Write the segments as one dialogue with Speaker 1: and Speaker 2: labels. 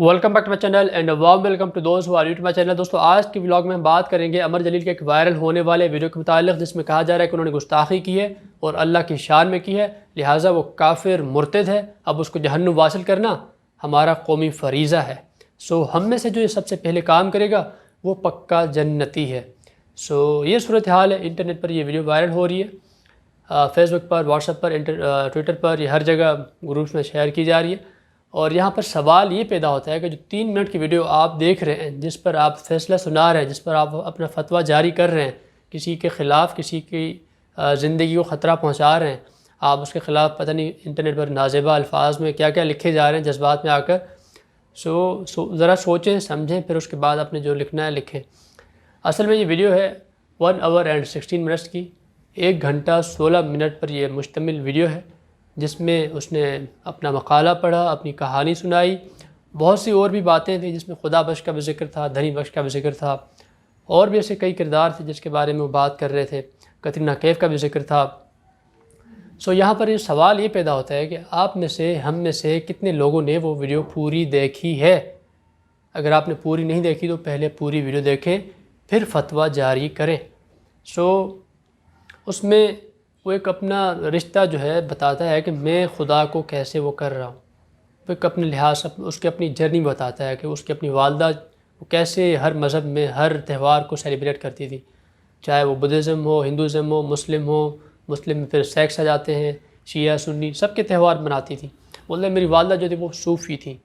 Speaker 1: Welcome back to my channel and warm welcome to those who are new to my channel. دوستو آج کی vlog میں ہم بات کریں گے عمر جلیل کے ایک وائرل ہونے والے ویڈیو کے متعلق، جس میں کہا جا رہا ہے کہ انہوں نے گستاخی کی ہے اور اللہ کی شان میں کی ہے، لہٰذا وہ کافر مرتد ہے، اب اس کو جہنم واصل کرنا ہمارا قومی فریضہ ہے۔ ہم میں سے جو یہ سب سے پہلے کام کرے گا وہ پکا جنتی ہے۔ یہ صورتحال ہے، انٹرنیٹ پر یہ ویڈیو وائرل ہو رہی ہے، فیس بک پر، واٹس ایپ پر، ٹویٹر پر، یہ ہر جگہ گروپس میں شیئر کی جا رہی ہے۔ اور یہاں پر سوال یہ پیدا ہوتا ہے کہ جو 3 منٹ کی ویڈیو آپ دیکھ رہے ہیں، جس پر آپ فیصلہ سنا رہے ہیں، جس پر آپ اپنا فتویٰ جاری کر رہے ہیں، کسی کے خلاف کسی کی زندگی کو خطرہ پہنچا رہے ہیں، آپ اس کے خلاف پتہ نہیں انٹرنیٹ پر نازیبہ الفاظ میں کیا کیا لکھے جا رہے ہیں جذبات میں آ کر، ذرا سوچیں سمجھیں، پھر اس کے بعد اپنے جو لکھنا ہے لکھیں۔ اصل میں یہ ویڈیو ہے 1 hour and 16 minutes کی، 1 گھنٹہ 16 منٹ پر یہ مشتمل ویڈیو ہے، جس میں اس نے اپنا مقالہ پڑھا، اپنی کہانی سنائی، بہت سی اور بھی باتیں تھیں جس میں خدا بخش کا بھی ذکر تھا، دھنی بخش کا بھی ذکر تھا، اور بھی ایسے کئی کردار تھے جس کے بارے میں وہ بات کر رہے تھے، کترینہ کیف کا بھی ذکر تھا۔ یہاں پر یہ سوال یہ پیدا ہوتا ہے کہ آپ میں سے، ہم میں سے کتنے لوگوں نے وہ ویڈیو پوری دیکھی ہے؟ اگر آپ نے پوری نہیں دیکھی تو پہلے پوری ویڈیو دیکھیں، پھر فتویٰ جاری کریں۔ اس میں وہ ایک اپنا رشتہ جو ہے بتاتا ہے کہ میں خدا کو کیسے وہ کر رہا ہوں، وہ ایک اپنے لحاظ سے اس کے اپنی جرنی بتاتا ہے کہ اس کی اپنی والدہ وہ کیسے ہر مذہب میں ہر تہوار کو سیلیبریٹ کرتی تھی، چاہے وہ بدھزم ہو، ہندوازم ہو، مسلم میں پھر سیکس آ جاتے ہیں، شیعہ سنی سب کے تہوار مناتی تھی۔ بولتے میری والدہ جو تھی وہ صوفی تھی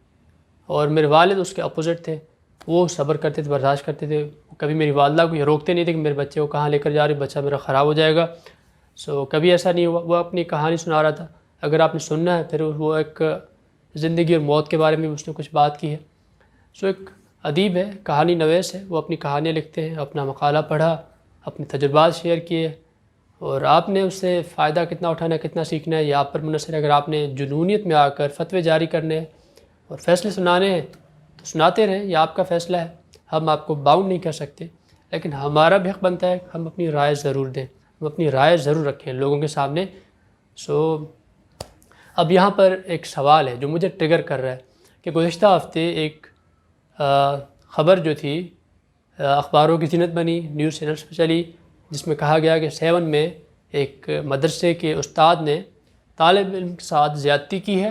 Speaker 1: اور میرے والد اس کے اپوزٹ تھے، وہ صبر کرتے تھے، برداشت کرتے تھے، کبھی میری والدہ کو یہ روکتے نہیں تھے کہ میرے بچے کو کہاں لے کر جا رہے، بچہ میرا خراب ہو جائے گا۔ کبھی ایسا نہیں ہوا، وہ اپنی کہانی سنا رہا تھا۔ اگر آپ نے سننا ہے پھر وہ ایک زندگی اور موت کے بارے میں اس نے کچھ بات کی ہے۔ ایک ادیب ہے، کہانی نویس ہے، وہ اپنی کہانیاں لکھتے ہیں، اپنا مقالہ پڑھا، اپنے تجربات شیئر کیے، اور آپ نے اس سے فائدہ کتنا اٹھانا ہے، کتنا سیکھنا ہے، یہ آپ پر منحصر ہے۔ اگر آپ نے جنونیت میں آ کر فتوے جاری کرنے ہیں اور فیصلے سنانے ہیں تو سناتے رہیں، یہ آپ کا فیصلہ ہے، ہم آپ کو باؤنڈ نہیں کر سکتے، لیکن ہمارا بھی حق بنتا ہے کہ ہم اپنی رائے ضرور دیں، ہم اپنی رائے ضرور رکھیں لوگوں کے سامنے۔ اب یہاں پر ایک سوال ہے جو مجھے ٹریگر کر رہا ہے کہ گزشتہ ہفتے ایک خبر جو تھی اخباروں کی زینت بنی، نیوز چینلز پہ چلی، جس میں کہا گیا کہ 7 میں ایک مدرسے کے استاد نے طالب علم کے ساتھ زیادتی کی ہے،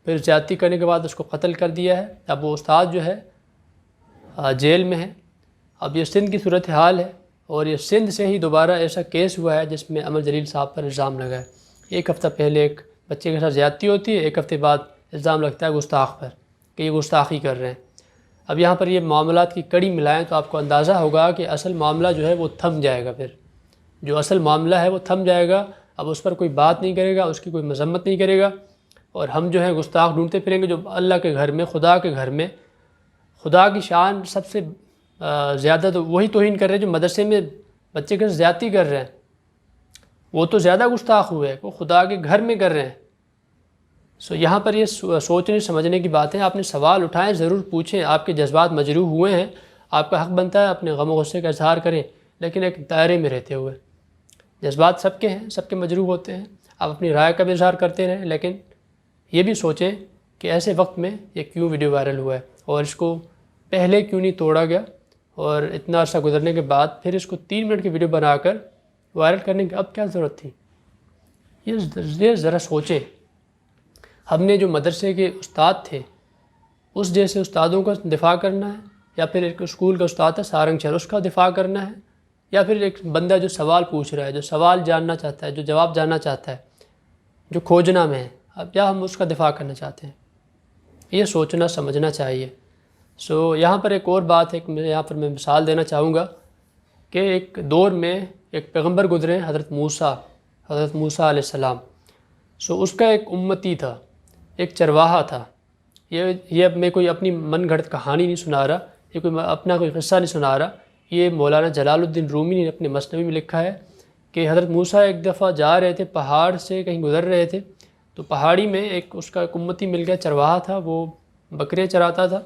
Speaker 1: پھر زیادتی کرنے کے بعد اس کو قتل کر دیا ہے۔ اب وہ استاد جو ہے جیل میں ہے۔ اب یہ سندھ کی صورتحال ہے، اور یہ سندھ سے ہی دوبارہ ایسا کیس ہوا ہے جس میں عمر جلیل صاحب پر الزام لگا ہے۔ 1 ہفتہ پہلے ایک بچے کے ساتھ زیادتی ہوتی ہے، 1 ہفتے بعد الزام لگتا ہے گستاخ پر کہ یہ گستاخی کر رہے ہیں۔ اب یہاں پر یہ معاملات کی کڑی ملائیں تو آپ کو اندازہ ہوگا کہ اصل معاملہ جو ہے وہ تھم جائے گا، پھر جو اصل معاملہ ہے وہ تھم جائے گا، اب اس پر کوئی بات نہیں کرے گا، اس کی کوئی مذمت نہیں کرے گا، اور ہم جو ہے گستاخ ڈھونڈتے پھریں گے جو اللہ کے گھر میں، خدا کے گھر میں، خدا کی شان سب سے زیادہ تو وہی توہین کر رہے ہیں جو مدرسے میں بچے کے زیادتی کر رہے ہیں، وہ تو زیادہ گستاخ ہوئے ہیں، وہ خدا کے گھر میں کر رہے ہیں۔ یہاں پر یہ سوچنے سمجھنے کی بات ہے، آپ نے سوال اٹھائیں، ضرور پوچھیں، آپ کے جذبات مجروح ہوئے ہیں، آپ کا حق بنتا ہے اپنے غم و غصے کا اظہار کریں، لیکن ایک دائرے میں رہتے ہوئے۔ جذبات سب کے ہیں، سب کے مجروح ہوتے ہیں، آپ اپنی رائے کا بھی اظہار کرتے رہیں، لیکن یہ بھی سوچیں کہ ایسے وقت میں یہ کیوں ویڈیو وائرل ہوا ہے، اور اس کو پہلے کیوں نہیں توڑا گیا، اور اتنا عرصہ گزرنے کے بعد پھر اس کو 3 منٹ کی ویڈیو بنا کر وائرل کرنے کی اب کیا ضرورت تھی؟ یہ ذرا سوچیں۔ ہم نے جو مدرسے کے استاد تھے، اس جیسے استادوں کا دفاع کرنا ہے، یا پھر ایک اسکول کا استاد ہے سارنگ چہر، اس کا دفاع کرنا ہے، یا پھر ایک بندہ جو سوال پوچھ رہا ہے، جو سوال جاننا چاہتا ہے، جو جواب جاننا چاہتا ہے، جو کھوجنا میں ہے، اب کیا ہم اس کا دفاع کرنا چاہتے ہیں؟ یہ سوچنا سمجھنا چاہیے۔ یہاں پر ایک اور بات ہے کہ یہاں پر میں مثال دینا چاہوں گا کہ ایک دور میں ایک پیغمبر گزرے، حضرت موسیٰ علیہ السلام۔ اس کا ایک امتی تھا، ایک چرواہا تھا۔ یہ اب میں کوئی اپنی من گھڑت کہانی نہیں سنا رہا، یہ کوئی اپنا کوئی قصہ نہیں سنا رہا، یہ مولانا جلال الدین رومی نے اپنے مثنوی میں لکھا ہے کہ حضرت موسیٰ ایک دفعہ جا رہے تھے، پہاڑ سے کہیں گزر رہے تھے، تو پہاڑی میں اس کا ایک امتی مل گیا، چرواہا تھا، وہ بکریاں چراتا تھا۔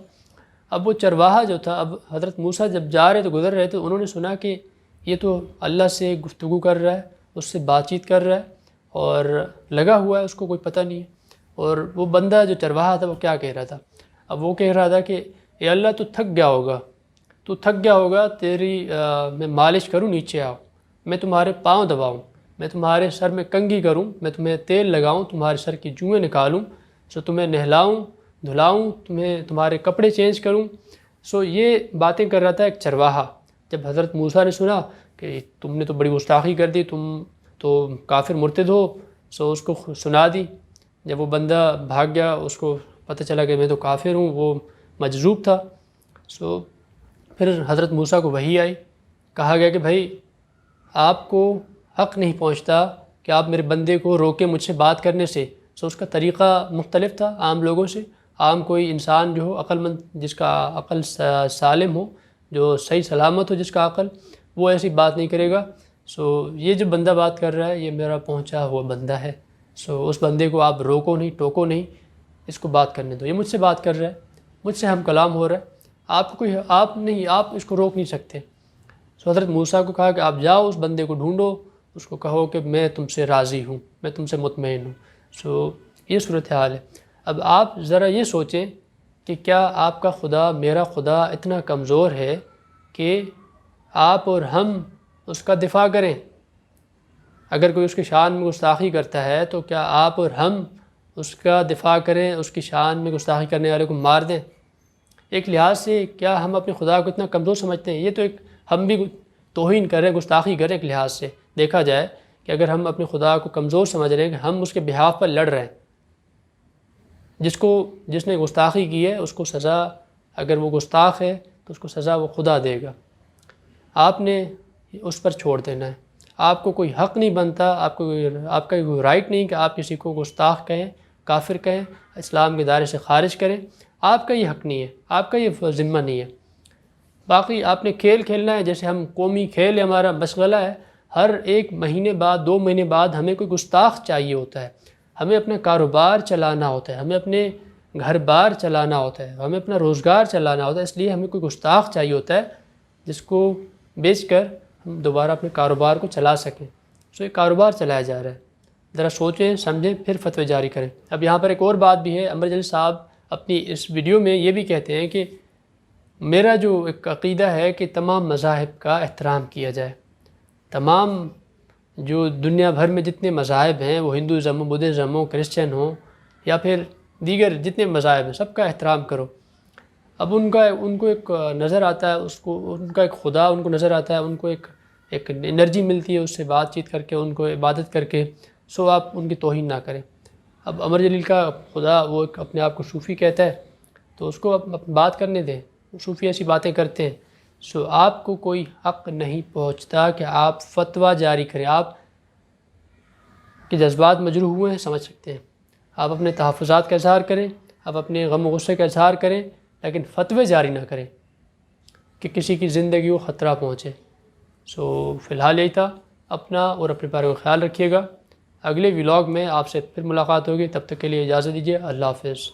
Speaker 1: اب وہ چرواہا جو تھا، اب حضرت موسیٰ جب جا رہے تھے، گزر رہے تھے، انہوں نے سنا کہ یہ تو اللہ سے گفتگو کر رہا ہے، اس سے بات چیت کر رہا ہے، اور لگا ہوا ہے، اس کو کوئی پتہ نہیں ہے۔ اور وہ بندہ جو چرواہا تھا وہ کیا کہہ رہا تھا؟ اب وہ کہہ رہا تھا کہ اے اللہ تو تھک گیا ہوگا تیری میں مالش کروں، نیچے آؤ، میں تمہارے پاؤں دباؤں، میں تمہارے سر میں کنگھی کروں، میں تمہیں تیل لگاؤں، تمہارے سر کی جوئیں نکالوں، سو تمہیں نہلاؤں دھلاؤں، تمہارے کپڑے چینج کروں. سو یہ باتیں کر رہا تھا ایک چرواہا. جب حضرت موسیٰ نے سنا کہ تم نے تو بڑی گستاخی کر دی، تم تو کافر مرتد ہو، سو اس کو سنا دی. جب وہ بندہ بھاگ گیا، اس کو پتہ چلا کہ میں تو کافر ہوں، وہ مجذوب تھا. سو پھر حضرت موسیٰ کو وحی آئی، کہا گیا کہ بھائی آپ کو حق نہیں پہنچتا کہ آپ میرے بندے کو روکیں مجھ سے بات کرنے سے. سو اس کا طریقہ مختلف تھا عام لوگوں سے. عام کوئی انسان جو ہو عقل مند، جس کا عقل سالم ہو، جو صحیح سلامت ہو جس کا عقل، وہ ایسی بات نہیں کرے گا. سو یہ جو بندہ بات کر رہا ہے یہ میرا پہنچا ہوا بندہ ہے، سو اس بندے کو آپ روکو نہیں، ٹوکو نہیں، اس کو بات کرنے دو. یہ مجھ سے بات کر رہا ہے، مجھ سے ہم کلام ہو رہا ہے، آپ اس کو روک نہیں سکتے. سو حضرت موسیٰ کو کہا کہ آپ جاؤ اس بندے کو ڈھونڈو، اس کو کہو کہ میں تم سے راضی ہوں، میں تم سے مطمئن ہوں. سو یہ صورتحال ہے. اب آپ ذرا یہ سوچیں کہ کیا آپ کا خدا، میرا خدا اتنا کمزور ہے کہ آپ اور ہم اس کا دفاع کریں؟ اگر کوئی اس کی شان میں گستاخی کرتا ہے تو کیا آپ اور ہم اس کا دفاع کریں، اس کی شان میں گستاخی کرنے والے کو مار دیں؟ ایک لحاظ سے کیا ہم اپنے خدا کو اتنا کمزور سمجھتے ہیں؟ یہ تو ایک ہم بھی توہین کریں، گستاخی کریں. ایک لحاظ سے دیکھا جائے کہ اگر ہم اپنے خدا کو کمزور سمجھ رہے ہیں کہ ہم اس کے بہاف پر لڑ رہے ہیں، جس نے گستاخی کی ہے اس کو سزا، اگر وہ گستاخ ہے تو اس کو سزا وہ خدا دے گا. آپ نے اس پر چھوڑ دینا ہے. آپ کو کوئی حق نہیں بنتا، آپ کا کوئی رائٹ نہیں کہ آپ کسی کو گستاخ کہیں، کافر کہیں، اسلام کے دائرے سے خارج کریں. آپ کا یہ حق نہیں ہے، آپ کا یہ ذمہ نہیں ہے. باقی آپ نے کھیل کھیلنا ہے، جیسے ہم قومی کھیل ہے، ہمارا مشغلہ ہے، ہر ایک مہینے بعد 2 مہینے بعد ہمیں کوئی گستاخ چاہیے ہوتا ہے. ہمیں اپنا کاروبار چلانا ہوتا ہے، ہمیں اپنے گھر بار چلانا ہوتا ہے، ہمیں اپنا روزگار چلانا ہوتا ہے. اس لیے ہمیں کوئی گستاخ چاہیے ہوتا ہے جس کو بیچ کر ہم دوبارہ اپنے کاروبار کو چلا سکیں. سو یہ کاروبار چلایا جا رہا ہے. ذرا سوچیں سمجھیں پھر فتوی جاری کریں. اب یہاں پر ایک اور بات بھی ہے. عمر جلیل صاحب اپنی اس ویڈیو میں یہ بھی کہتے ہیں کہ میرا جو ایک عقیدہ ہے کہ تمام مذاہب کا احترام کیا جائے. تمام جو دنیا بھر میں جتنے مذاہب ہیں، وہ ہندوازم ہو، بدھزم ہو، کرسچن ہو، یا پھر دیگر جتنے مذاہب ہیں، سب کا احترام کرو. اب ان کو ایک نظر آتا ہے، ان کا ایک خدا ان کو نظر آتا ہے، ان کو ایک انرجی ملتی ہے اس سے بات چیت کر کے، ان کو عبادت کر کے. سو آپ ان کی توہین نہ کریں. اب عمر جلیل کا خدا وہ اپنے آپ کو صوفی کہتا ہے، تو اس کو بات کرنے دیں. صوفی ایسی باتیں کرتے ہیں. سو آپ کو کوئی حق نہیں پہنچتا کہ آپ فتویٰ جاری کریں. آپ کے جذبات مجروح ہوئے ہیں، سمجھ سکتے ہیں. آپ اپنے تحفظات کا اظہار کریں، آپ اپنے غم و غصے کا اظہار کریں، لیکن فتوے جاری نہ کریں کہ کسی کی زندگی کو خطرہ پہنچے. سو فی الحال یہی تھا. اپنا اور اپنے بارے کا خیال رکھیے گا. اگلے ولاگ میں آپ سے پھر ملاقات ہوگی. تب تک کے لیے اجازت دیجیے. اللہ حافظ.